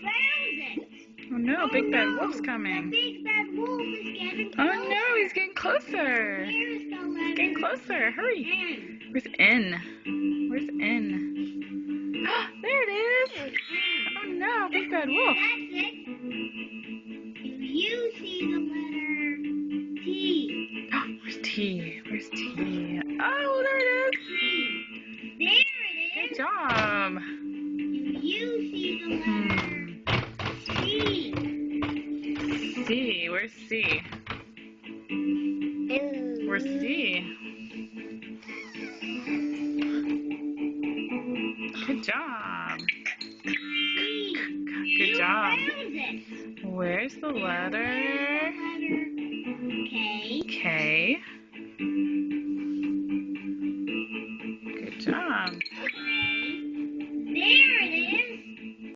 found it. Oh no, Big Bad Wolf's coming. The big bad wolf is getting Oh closer. no, he's getting closer. Where's the letter? He's getting closer. Hurry. N. Where's N? Where's N? There it is. Oh no, Big Bad Wolf. That's it. Do you see the letter T? Where's T? Where's T? Oh, there it is. T. There it Good is. job. Do you see the letter C? C. Where's C? Where's C? Good job. C. Good job. Found it. Where's the letter Letter K. K?